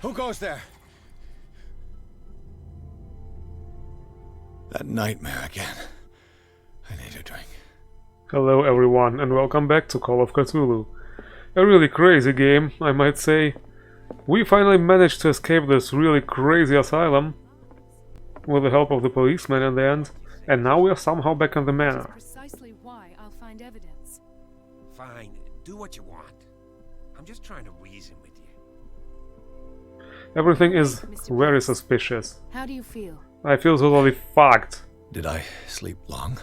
Who goes there? That nightmare again. I need a drink. Hello everyone, and welcome back to Call of Cthulhu. A really crazy game, I might say. We finally managed to escape this really crazy asylum with the help of the policeman in the end, and now we are somehow back in the manor. Precisely why I'll find evidence. Fine, do what you want. I'm just trying to reason with you. Everything is Mr. very Pierce. suspicious. How do you feel? I feel totally fucked. Did I sleep long?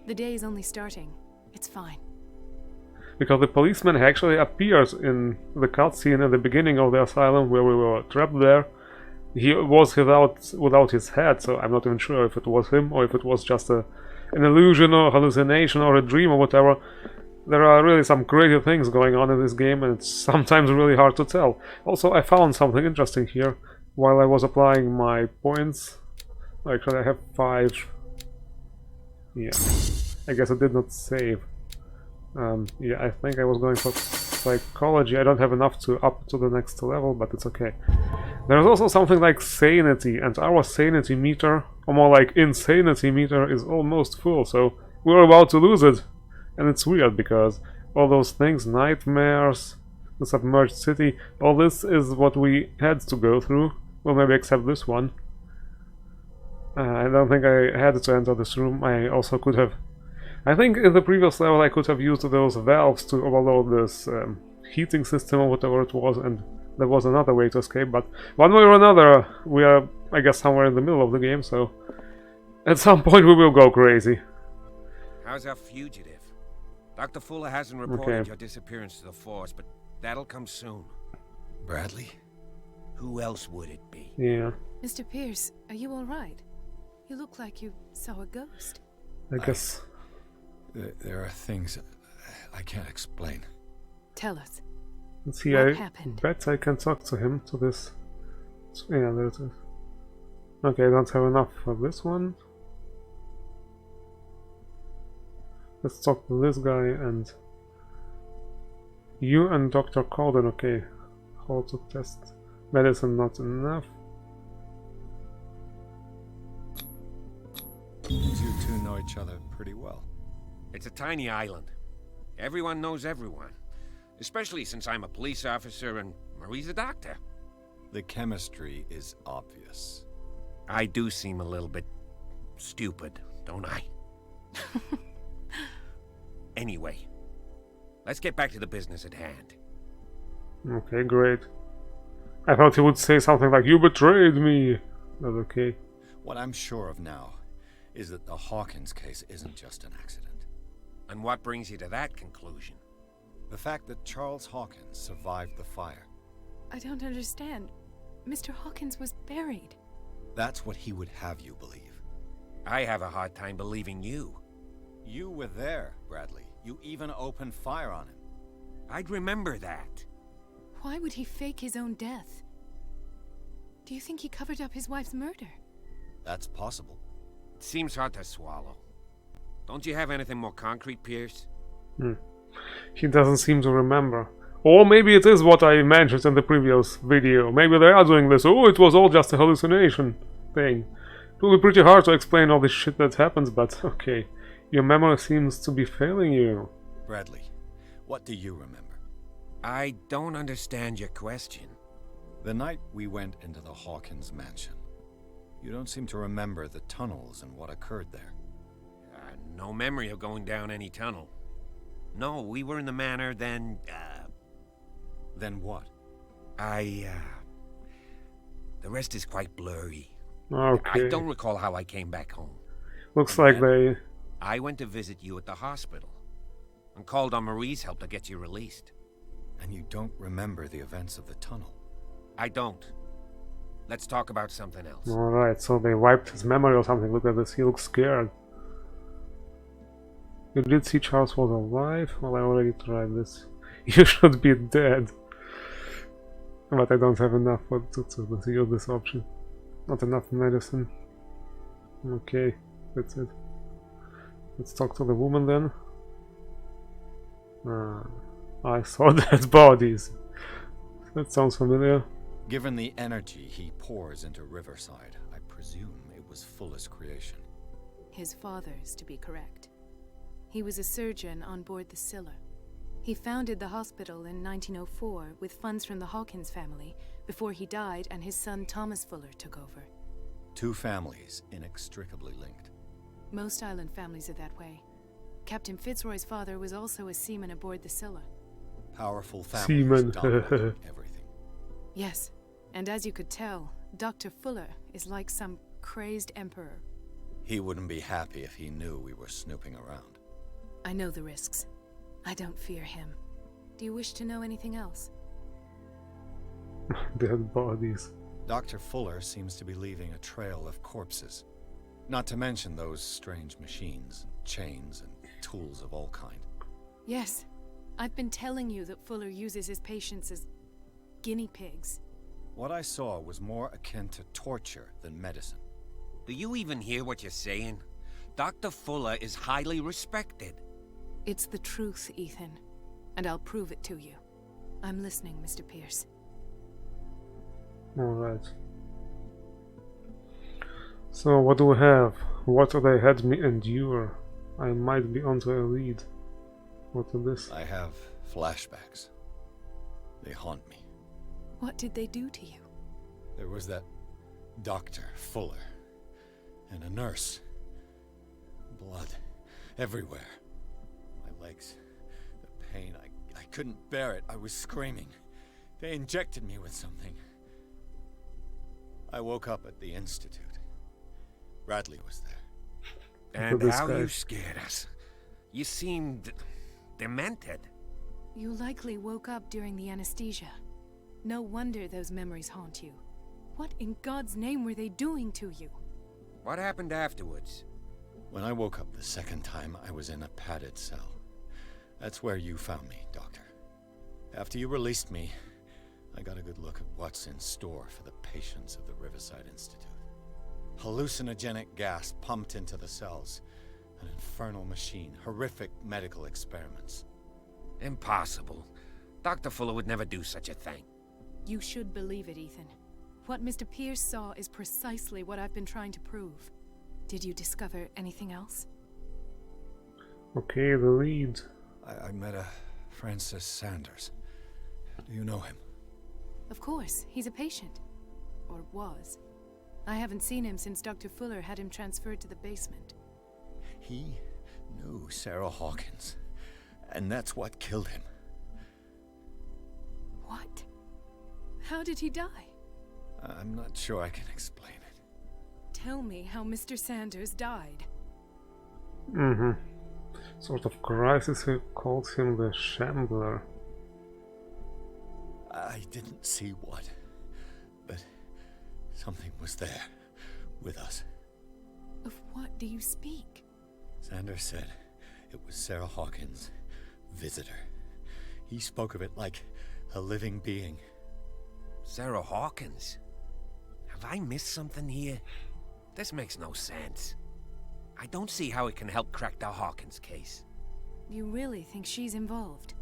The day is only starting. It's fine. Because the policeman actually appears in the cutscene at the beginning of the asylum where we were trapped there. He was without his head, so I'm not even sure if it was him or if it was just an illusion or hallucination or a dream or whatever. There are really some crazy things going on in this game, and it's sometimes really hard to tell. Also, I found something interesting here while I was applying my points. Actually, I have 5. Yeah, I guess I did not save. Yeah, I think I was going for psychology. I don't have enough to up to the next level, but it's okay. There's also something like sanity, and our sanity meter, or more like insanity meter, is almost full, so we're about to lose it. And it's weird, because all those things, nightmares, the submerged city, all this is what we had to go through. Well, maybe except this one. I don't think I had to enter this room. I also could have... I think in the previous level I could have used those valves to overload this heating system or whatever it was, and there was another way to escape, but one way or another we are, I guess, somewhere in the middle of the game, so at some point we will go crazy. How's our fugitive? Dr. Fuller hasn't reported your disappearance to the force, but that'll come soon. Bradley? Who else would it be? Yeah, Mr. Pierce, are you alright? You look like you saw a ghost. I guess... There are things I can't explain. Tell us. Let's see, What I happened? bet I can talk to him, to this... Yeah, there it is. Okay, I don't have enough for this one. Let's talk to this guy and... You and Dr. Calden, okay. How to test medicine, not enough. You two know each other pretty well. It's a tiny island. Everyone knows everyone. Especially since I'm a police officer and Marie's a doctor. The chemistry is obvious. I do seem a little bit stupid, don't I? Anyway, let's get back to the business at hand. Okay, great. I thought he would say something like, "You betrayed me!" But okay. What I'm sure of now is that the Hawkins case isn't just an accident. And what brings you to that conclusion? The fact that Charles Hawkins survived the fire. I don't understand. Mr. Hawkins was buried. That's what he would have you believe. I have a hard time believing you. You were there, Bradley. You even opened fire on him. I'd remember that. Why would he fake his own death? Do you think he covered up his wife's murder? That's possible. It seems hard to swallow. Don't you have anything more concrete, Pierce? He doesn't seem to remember. Or maybe it is what I mentioned in the previous video. Maybe they are doing this, "Oh, it was all just a hallucination" thing. It will be pretty hard to explain all this shit that happens, but okay. Your memory seems to be failing you. Bradley, what do you remember? I don't understand your question. The night we went into the Hawkins mansion. You don't seem to remember the tunnels and what occurred there. No memory of going down any tunnel. No, we were in the manor, then, Then what? the rest is quite blurry. Okay. I don't recall how I came back home. Looks like they... I went to visit you at the hospital and called on Marie's help to get you released. And you don't remember the events of the tunnel? I don't. Let's talk about something else. Alright, so they wiped his memory or something. Look at this, he looks scared. You did see Charles was alive? Well, I already tried this. You should be dead. But I don't have enough to use this option. Not enough medicine. Okay, that's it. Let's talk to the woman then. I saw dead bodies. That sounds familiar. Given the energy he pours into Riverside, I presume it was Fuller's creation. His father's, to be correct. He was a surgeon on board the Scylla. He founded the hospital in 1904 with funds from the Hawkins family before he died and his son Thomas Fuller took over. Two families inextricably linked. Most island families are that way. Captain Fitzroy's father was also a seaman aboard the Scylla. Powerful families Seaman. dominating everything. Yes, and as you could tell, Dr. Fuller is like some crazed emperor. He wouldn't be happy if he knew we were snooping around. I know the risks. I don't fear him. Do you wish to know anything else? Dead bodies. Dr. Fuller seems to be leaving a trail of corpses. Not to mention those strange machines, chains, and tools of all kind. Yes. I've been telling you that Fuller uses his patients as guinea pigs. What I saw was more akin to torture than medicine. Do you even hear what you're saying? Dr. Fuller is highly respected. It's the truth, Ethan. And I'll prove it to you. I'm listening, Mr. Pierce. Alright. So, what do we have? What they had me endure? I might be onto a lead. What is this? I have flashbacks. They haunt me. What did they do to you? There was that Dr. Fuller and a nurse. Blood everywhere. My legs, the pain, I couldn't bear it. I was screaming. They injected me with something. I woke up at the Institute. Bradley was there. And This how guy. you scared us. You seemed demented. You likely woke up during the anesthesia. No wonder those memories haunt you. What in God's name were they doing to you? What happened afterwards? When I woke up the second time, I was in a padded cell. That's where you found me, Doctor. After you released me, I got a good look at what's in store for the patients of the Riverside Institute. Hallucinogenic gas pumped into the cells. An infernal machine. Horrific medical experiments. Impossible. Dr. Fuller would never do such a thing. You should believe it, Ethan. What Mr. Pierce saw is precisely what I've been trying to prove. Did you discover anything else? Okay, the lead. I met a Francis Sanders. Do you know him? Of course, he's a patient. Or was. I haven't seen him since Dr. Fuller had him transferred to the basement. He knew Sarah Hawkins. And that's what killed him. What? How did he die? I'm not sure I can explain it. Tell me how Mr. Sanders died. Sort of crisis, he called him the Shambler. I didn't see what, but something was there, with us. Of what do you speak? Sanders said it was Sarah Hawkins' visitor. He spoke of it like a living being. Sarah Hawkins? Have I missed something here? This makes no sense. I don't see how it can help crack the Hawkins case. You really think she's involved?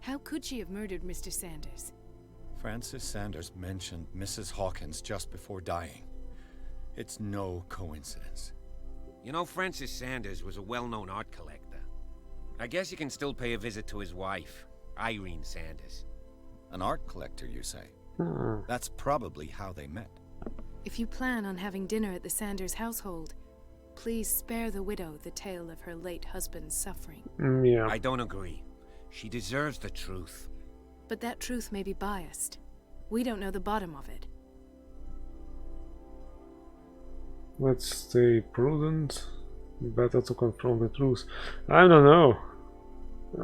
How could she have murdered Mr. Sanders? Francis Sanders mentioned Mrs. Hawkins just before dying. It's no coincidence. You know, Francis Sanders was a well-known art collector. I guess you can still pay a visit to his wife, Irene Sanders. An art collector, you say? Hmm. That's probably how they met. If you plan on having dinner at the Sanders household, please spare the widow the tale of her late husband's suffering. Yeah. I don't agree. She deserves the truth. But that truth may be biased. We don't know the bottom of it. Let's stay prudent. Better to confront the truth. I don't know.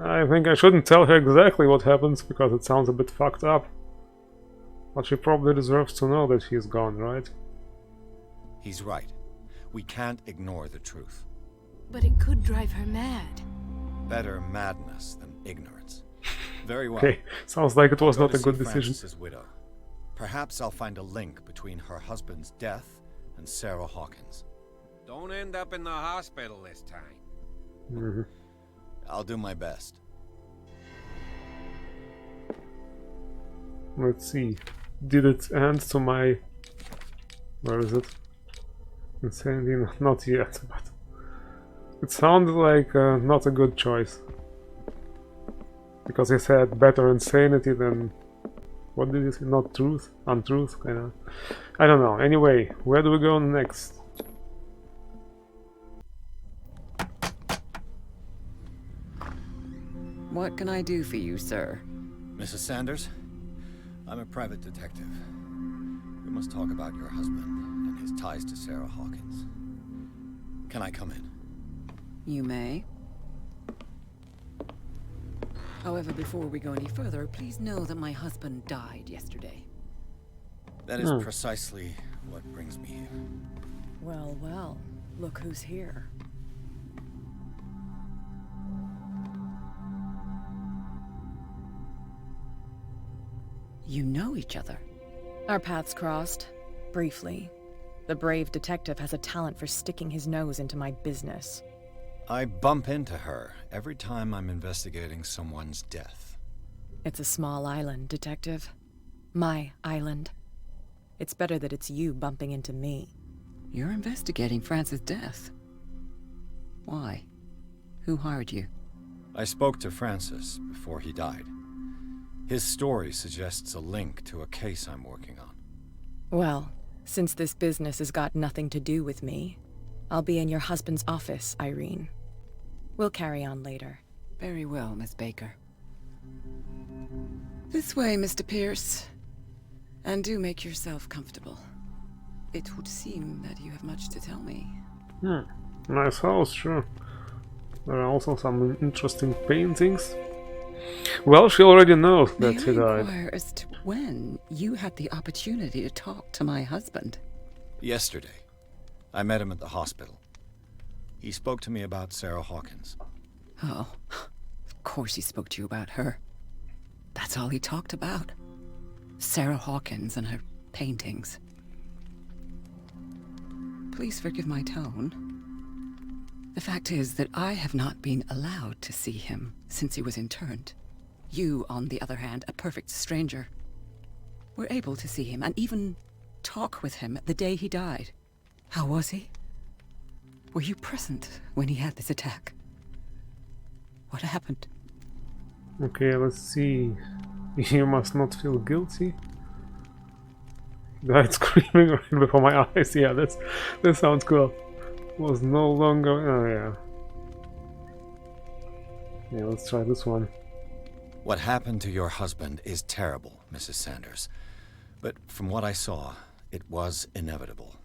I think I shouldn't tell her exactly what happens because it sounds a bit fucked up. But she probably deserves to know that he's gone, right? He's right. We can't ignore the truth. But it could drive her mad. Better madness than ignorance. Very well. Okay, sounds like it was I'll not go a to good see decision. Francis's widow. Perhaps I'll find a link between her husband's death and Sarah Hawkins. Don't end up in the hospital this time. Mhm. I'll do my best. Let's see. did it end to my... Where is it? Insanity? Not yet, but... It sounded like not a good choice. Because he said better insanity than... What did he say? Not truth? Untruth? Kinda. I don't know. Anyway, where do we go next? What can I do for you, sir? Mrs. Sanders, I'm a private detective. We must talk about your husband and his ties to Sarah Hawkins. Can I come in? You may. However, before we go any further, please know that my husband died yesterday. That is precisely what brings me here. Well, well, look who's here. You know each other? Our paths crossed, briefly. The brave detective has a talent for sticking his nose into my business. I bump into her every time I'm investigating someone's death. It's a small island, detective. My island. It's better that it's you bumping into me. You're investigating Francis' death. Why? Who hired you? I spoke to Francis before he died. His story suggests a link to a case I'm working on. Well, since this business has got nothing to do with me, I'll be in your husband's office, Irene. We'll carry on later. Very well, Miss Baker. This way, Mr. Pierce. And do make yourself comfortable. It would seem that you have much to tell me. Nice house, sure. There are also some interesting paintings. Well, she already knows that he May I died. inquire as to when you had the opportunity to talk to my husband? Yesterday, I met him at the hospital. He spoke to me about Sarah Hawkins. Oh, of course he spoke to you about her. That's all he talked about. Sarah Hawkins and her paintings. Please forgive my tone. The fact is that I have not been allowed to see him since he was interned. You, on the other hand, a perfect stranger, were able to see him and even talk with him the day he died. How was he? Were you present when he had this attack? What happened? Okay, let's see. You must not feel guilty. He died screaming right before my eyes. Yeah, this sounds cool. Was no longer... Oh, yeah. Yeah, let's try this one. What happened to your husband is terrible, Mrs. Sanders. But from what I saw, it was inevitable.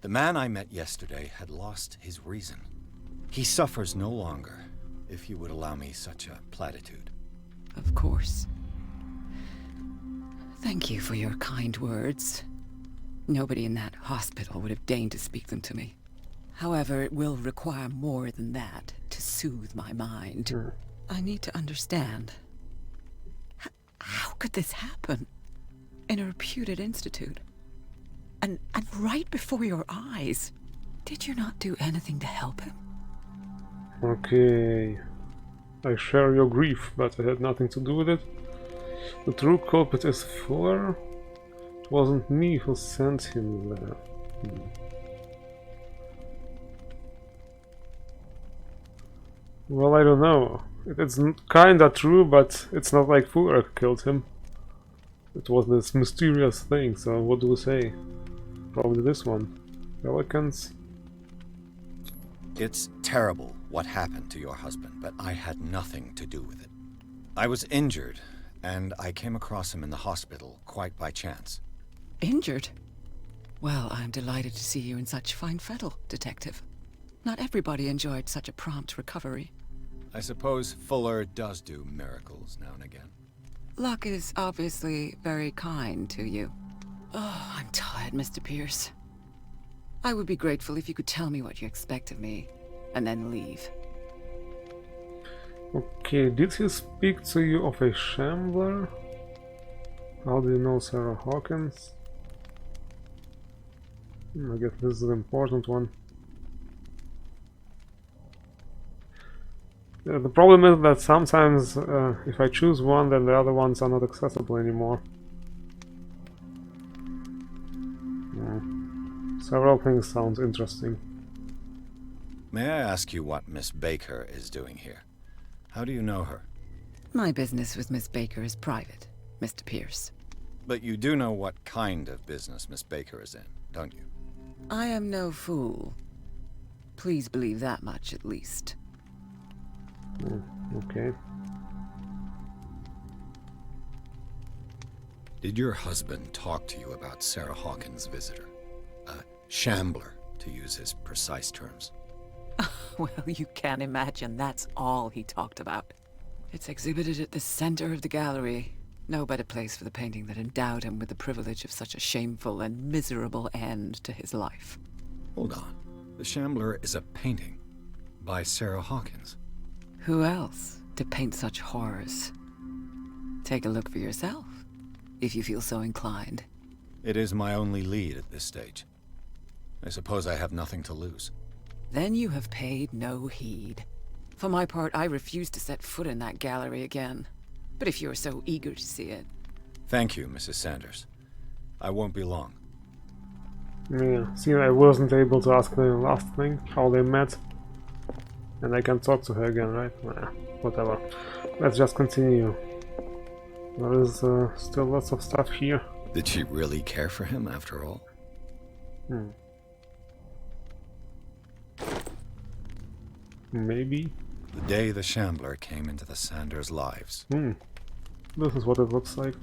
The man I met yesterday had lost his reason. He suffers no longer, if you would allow me such a platitude. Of course. Thank you for your kind words. Nobody in that hospital would have deigned to speak them to me. However, it will require more than that to soothe my mind. I need to understand. How could this happen? In a reputed institute? And right before your eyes? Did you not do anything to help him? Okay. I share your grief, but I had nothing to do with it. The true culprit is Fuller. It wasn't me who sent him there. Well, I don't know. It's kinda true, but it's not like Fuller killed him. It was this mysterious thing, so what do we say? Probably this one. Pelicans? It's terrible what happened to your husband, but I had nothing to do with it. I was injured, and I came across him in the hospital quite by chance. Injured? Well, I'm delighted to see you in such fine fettle, Detective. Not everybody enjoyed such a prompt recovery. I suppose Fuller does do miracles now and again. Luck is obviously very kind to you. Oh, I'm tired, Mr. Pierce. I would be grateful if you could tell me what you expect of me, and then leave. Okay, did he speak to you of a Shambler? How do you know Sarah Hawkins? I guess this is an important one. The problem is that sometimes if I choose one, then the other ones are not accessible anymore. Several things sound interesting. May I ask you what Miss Baker is doing here? How do you know her? My business with Miss Baker is private, Mr. Pierce. But you do know what kind of business Miss Baker is in, don't you? I am no fool. Please believe that much, at least. Okay. Did your husband talk to you about Sarah Hawkins' visitor? A Shambler, to use his precise terms. Well, you can imagine that's all he talked about. It's exhibited at the center of the gallery. No better place for the painting that endowed him with the privilege of such a shameful and miserable end to his life. Hold on. The Shambler is a painting by Sarah Hawkins. Who else to paint such horrors? Take a look for yourself, if you feel so inclined. It is my only lead at this stage. I suppose I have nothing to lose. Then you have paid no heed. For my part, I refuse to set foot in that gallery again. But if you're so eager to see it... Thank you, Mrs. Sanders. I won't be long. Yeah, see, I wasn't able to ask the last thing, how they met. And I can talk to her again, right? Nah, whatever. Let's just continue. There is still lots of stuff here. Did she really care for him after all? Maybe. The day the Shambler came into the Sanders' lives. This is what it looks like.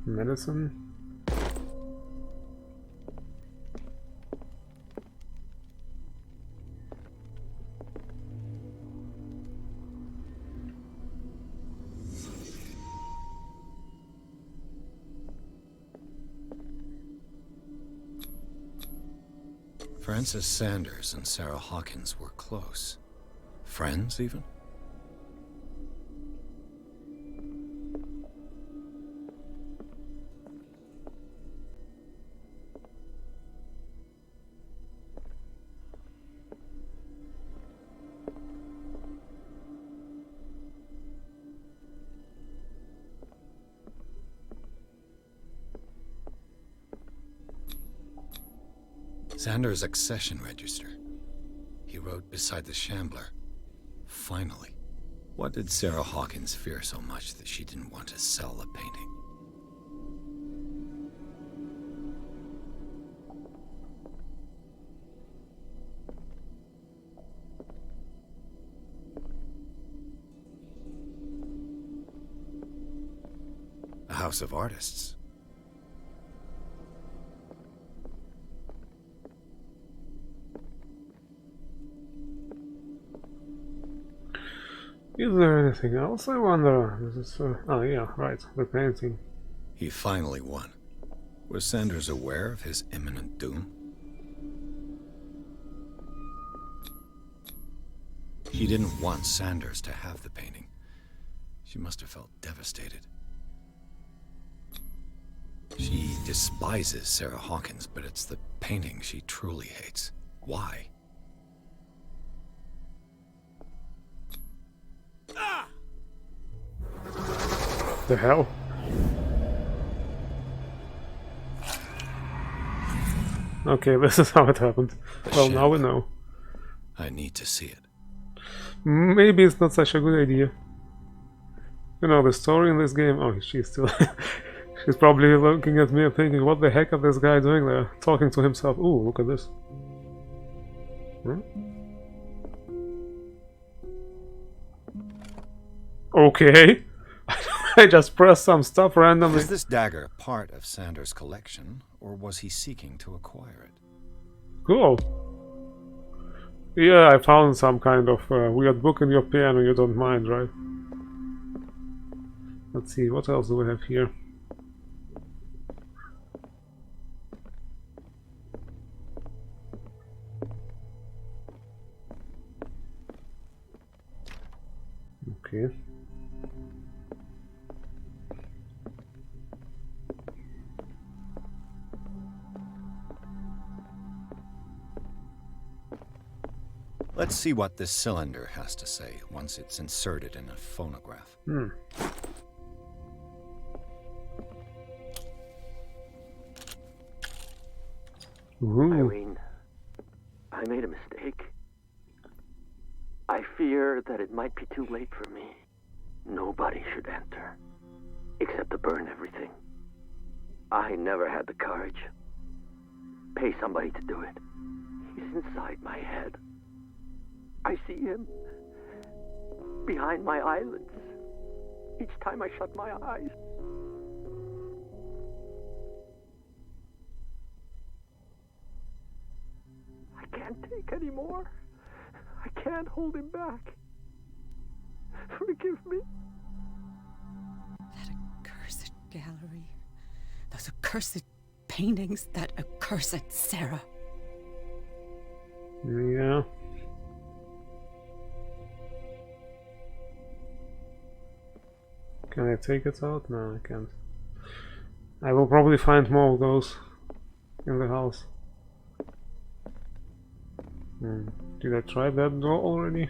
Medicine. Francis Sanders and Sarah Hawkins were close. Friends, even? Sanders' accession register. He wrote beside the Shambler. Finally. What did Sarah Hawkins fear so much that she didn't want to sell the painting? A house of artists. Is there anything else, I wonder? This is, oh yeah, right, the painting. He finally won. Was Sanders aware of his imminent doom? She didn't want Sanders to have the painting. She must have felt devastated. She despises Sarah Hawkins, but it's the painting she truly hates. Why? The hell? Okay, this is how it happened. Well, now we know. I need to see it. Maybe it's not such a good idea. You know, the story in this game... Oh, she's still... she's probably looking at me and thinking, what the heck is this guy doing there? Talking to himself. Ooh, look at this. Huh? Okay. I just pressed some stuff randomly. Is this dagger part of Sanders' collection, or was he seeking to acquire it? Cool. Yeah, I found some kind of weird book in your piano, you don't mind, right? Let's see, what else do we have here? Okay. Let's see what this cylinder has to say once it's inserted in a phonograph. Ooh. Irene, I made a mistake. I fear that it might be too late for me. Nobody should enter, except to burn everything. I never had the courage. Pay somebody to do it. He's inside my head. I see him behind my eyelids each time I shut my eyes. I can't take any more. I can't hold him back. Forgive me. That accursed gallery. Those accursed paintings. That accursed Sarah. Yeah. Can I take it out? No, I can't. I will probably find more of those in the house. Did I try that door already?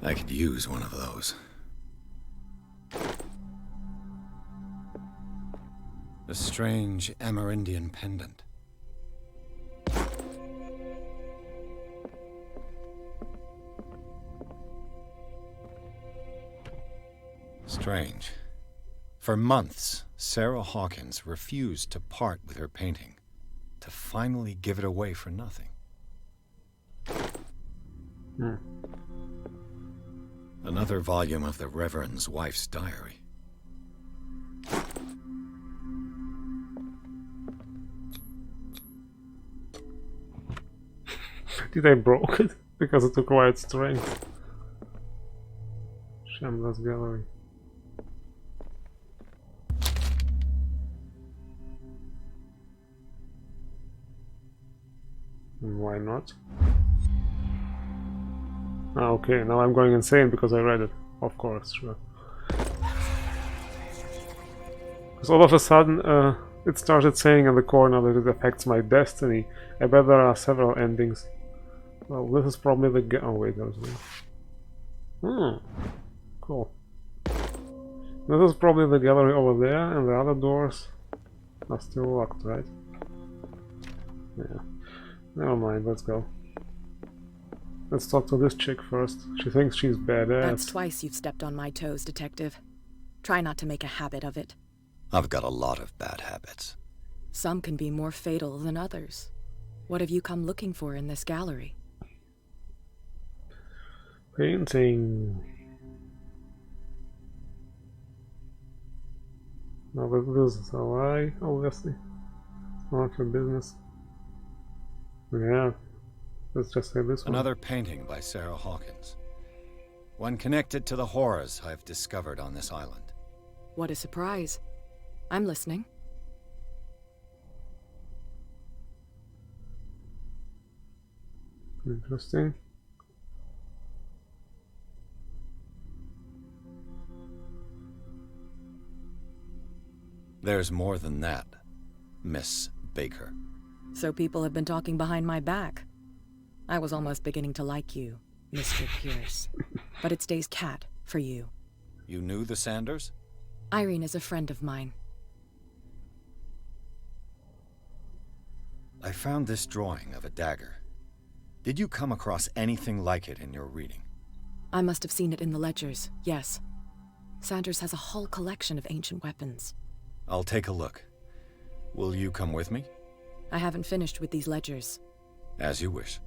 I could use one of those. A strange Amerindian pendant. Strange. For months, Sarah Hawkins refused to part with her painting, to finally give it away for nothing. Another volume of the Reverend's wife's diary. Did I broke it? Because it required strength. Shambler's gallery. Why not? Ah, okay, now I'm going insane because I read it. Of course, sure. Because all of a sudden, it started saying in the corner that it affects my destiny. I bet there are several endings. Well, this is probably the oh wait, there's one. Cool. This is probably the gallery over there, and the other doors are still locked, right? Yeah. Never mind, let's go. Let's talk to this chick first. She thinks she's badass. That's twice you've stepped on my toes, Detective. Try not to make a habit of it. I've got a lot of bad habits. Some can be more fatal than others. What have you come looking for in this gallery? Painting. Now this is a lie, obviously. Not your business. Yeah. Let's just say this one. Another painting by Sarah Hawkins. One connected to the horrors I've discovered on this island. What a surprise. I'm listening. Interesting. There's more than that, Miss Baker. So people have been talking behind my back. I was almost beginning to like you, Mr. Pierce. But it stays cat for you. You knew the Sanders? Irene is a friend of mine. I found this drawing of a dagger. Did you come across anything like it in your reading? I must have seen it in the ledgers, yes. Sanders has a whole collection of ancient weapons. I'll take a look. Will you come with me? I haven't finished with these ledgers. As you wish.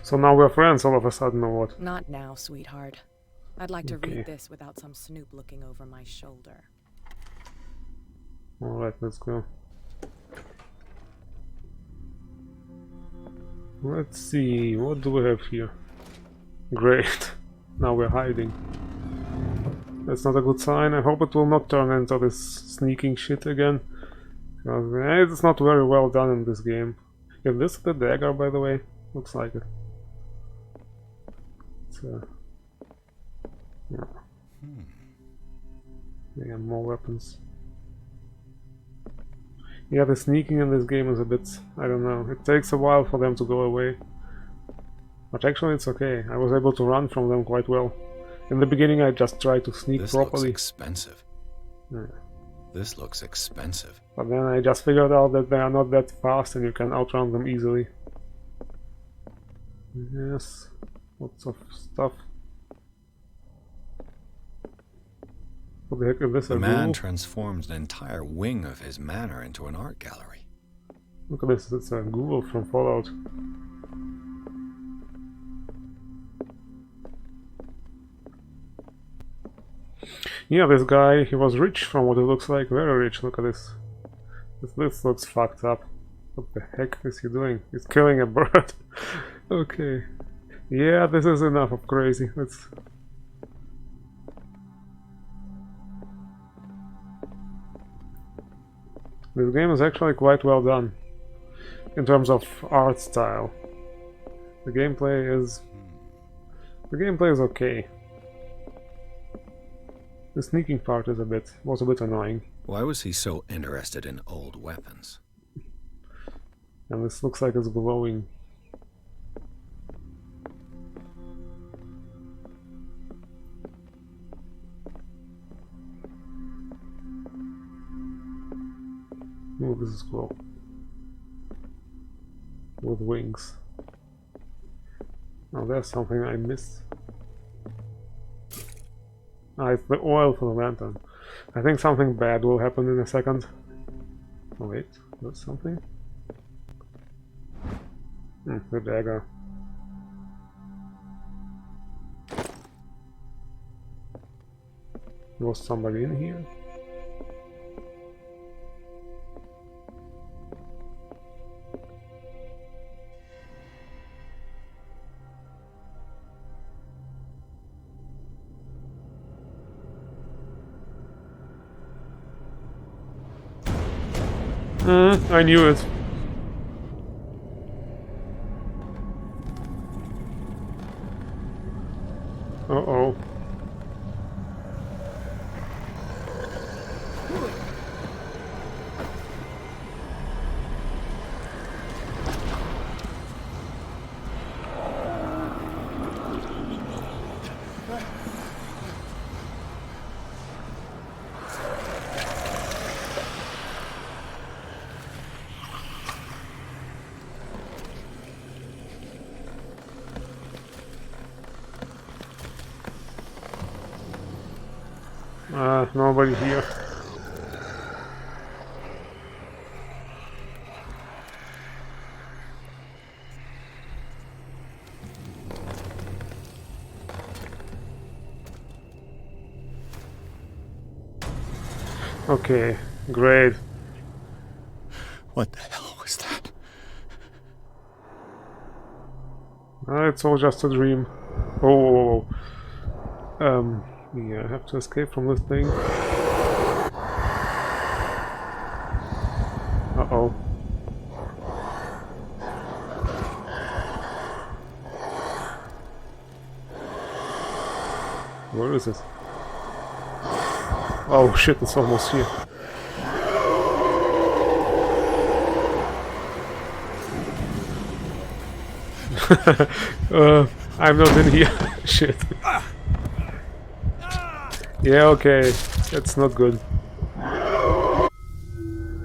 So now we're friends all of a sudden, or what? Not now, sweetheart. I'd like to Okay. read this without some snoop looking over my shoulder. Alright, let's go. Let's see, what do we have here? Great. Now we're hiding. That's not a good sign. I hope it will not turn into this sneaking shit again. Because it's not very well done in this game. Is this the dagger, by the way? Looks like it. Yeah. Yeah, more weapons. Yeah, the sneaking in this game is a bit... I don't know. It takes a while for them to go away. But actually it's okay. I was able to run from them quite well. In the beginning I just tried to sneak properly. This looks expensive. Yeah. This looks expensive. But then I just figured out that they are not that fast and you can outrun them easily. Yes, lots of stuff. What the heck is this? The man transformed an entire wing of his manor into an art gallery. Look at this, it's a ghoul from Fallout. Yeah, this guy, he was rich from what it looks like, very rich. Look at this. This looks fucked up. What the heck is he doing? He's killing a bird. Okay. Yeah, this is enough of crazy. Let's... This game is actually quite well done in terms of art style. The gameplay is okay. The sneaking part is was a bit annoying. Why was he so interested in old weapons? And this looks like it's glowing. Oh, this is cool. With wings. Oh, there's something I missed. Ah, it's the oil for the lantern. I think something bad will happen in a second. Oh wait, there's something? The dagger. Was somebody in here? I knew it. Uh-oh. Nobody here. Okay, great. What the hell was that? It's all just a dream. Oh. Yeah, I have to escape from this thing. Uh-oh. Where is it? Oh shit, it's almost here. I'm not in here. Shit. Yeah, okay. That's not good.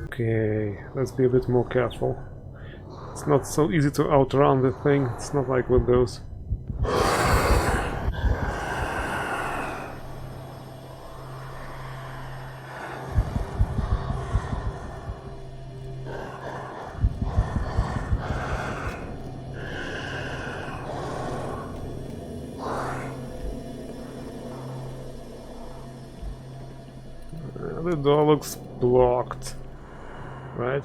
Okay, let's be a bit more careful. It's not so easy to outrun the thing. It's not like with those. The door looks blocked, right?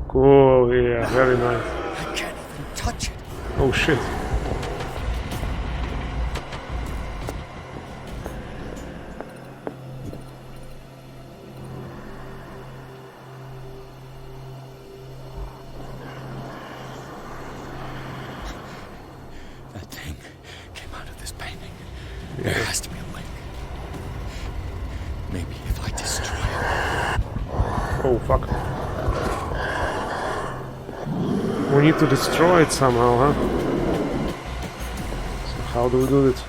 Cool, yeah, very nice. I can't even touch it. Oh shit. Oh, fuck. We need to destroy it somehow, huh? So how do we do it?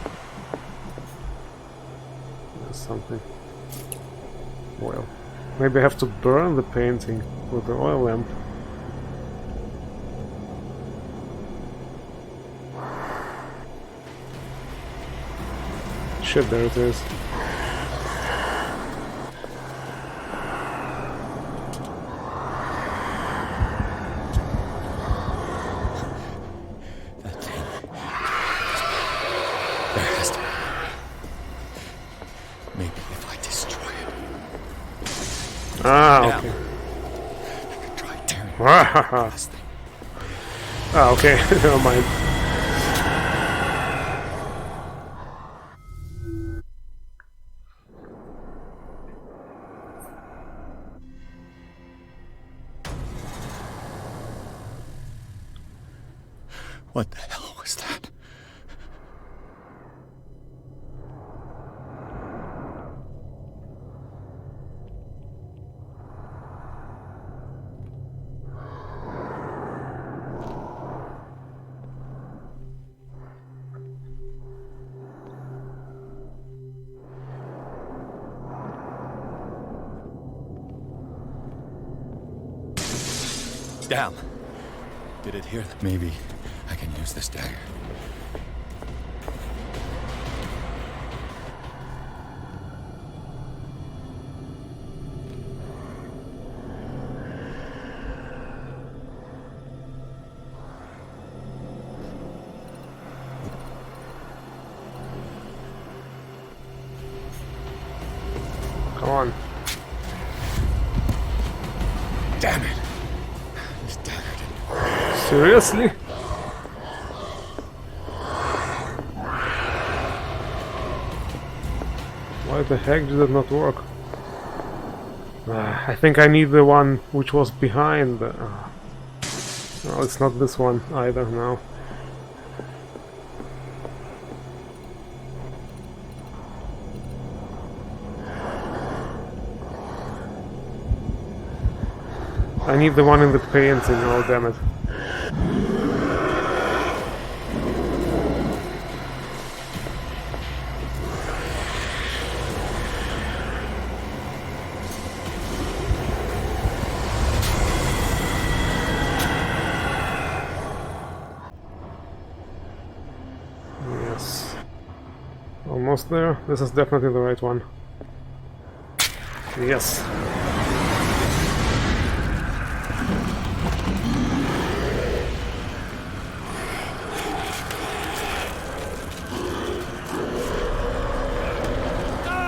There's something. Well, maybe I have to burn the painting with the oil lamp. Shit, there it is. Ah, okay. Try tearing Ah, okay, never mind. What the hell was that? Damn. Did it hear that? Maybe I can use this dagger. Come on. Damn it. This dagger didn't. Seriously? Why the heck did it not work? I think I need the one which was behind the... No, it's not this one either now. I need the one in the painting, oh damn it. Yes. Almost there. This is definitely the right one. Yes.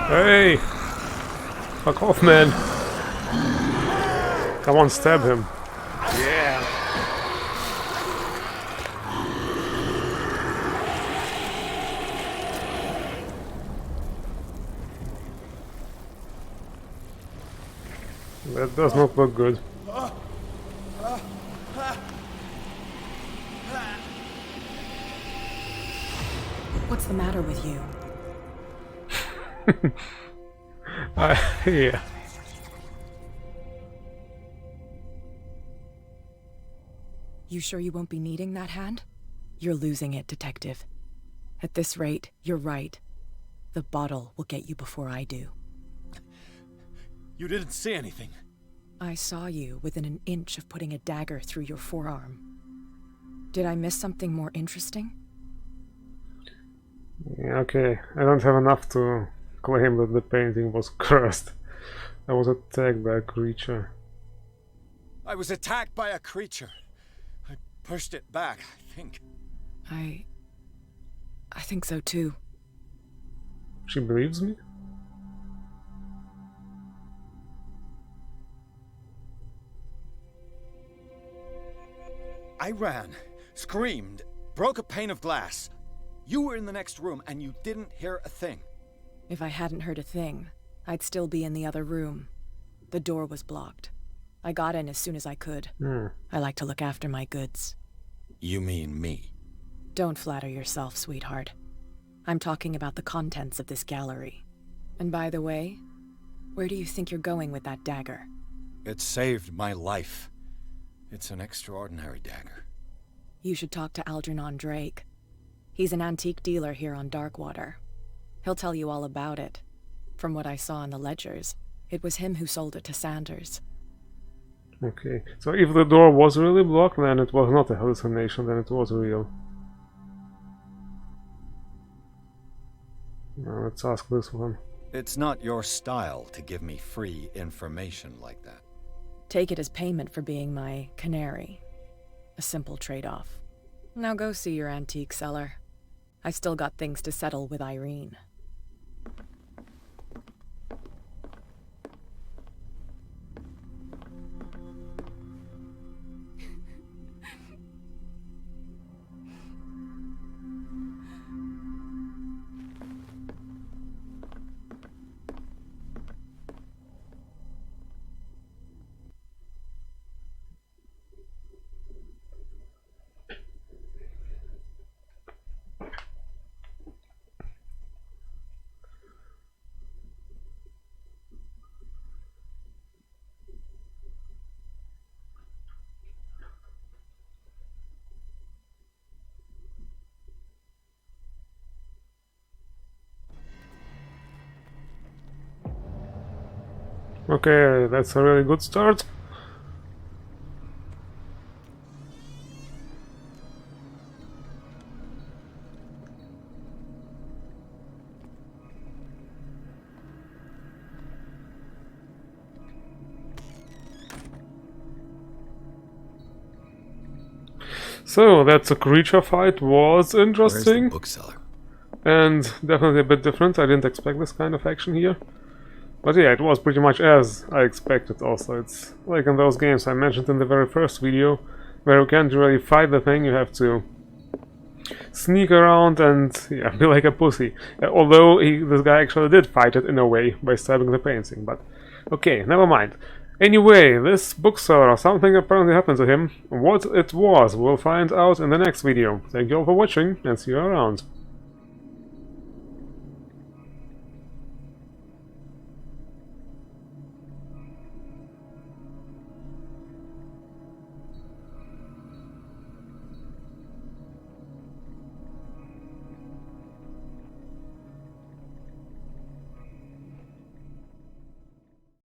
Hey! Fuck off, man! Come on, stab him. Yeah! That does not look good. What's the matter with you? Yeah. You sure you won't be needing that hand? You're losing it, Detective. At this rate, you're right. The bottle will get you before I do. You didn't see anything. I saw you within an inch of putting a dagger through your forearm. Did I miss something more interesting? Yeah, okay. I don't have enough to claim that the painting was cursed. I was attacked by a creature. I was attacked by a creature. I pushed it back, I think. I think so too. She believes me? I ran, screamed, broke a pane of glass. You were in the next room and you didn't hear a thing. If I hadn't heard a thing, I'd still be in the other room. The door was blocked. I got in as soon as I could. I like to look after my goods. You mean me? Don't flatter yourself, sweetheart. I'm talking about the contents of this gallery. And by the way, where do you think you're going with that dagger? It saved my life. It's an extraordinary dagger. You should talk to Algernon Drake. He's an antique dealer here on Darkwater. He'll tell you all about it. From what I saw in the ledgers, it was him who sold it to Sanders. Okay, so if the door was really blocked, then it was not a hallucination, then it was real. Now let's ask this one. It's not your style to give me free information like that. Take it as payment for being my canary. A simple trade-off. Now go see your antique seller. I still got things to settle with Irene. Okay, that's a really good start. So, that's a creature fight was Where's interesting. the bookseller? And definitely a bit different. I didn't expect this kind of action here. But yeah, it was pretty much as I expected also. It's like in those games I mentioned in the very first video, where you can't really fight the thing, you have to sneak around and yeah, be like a pussy. Although this guy actually did fight it in a way by stabbing the painting, but okay, never mind. Anyway, this bookseller, something apparently happened to him. What it was, we'll find out in the next video. Thank you all for watching and see you around.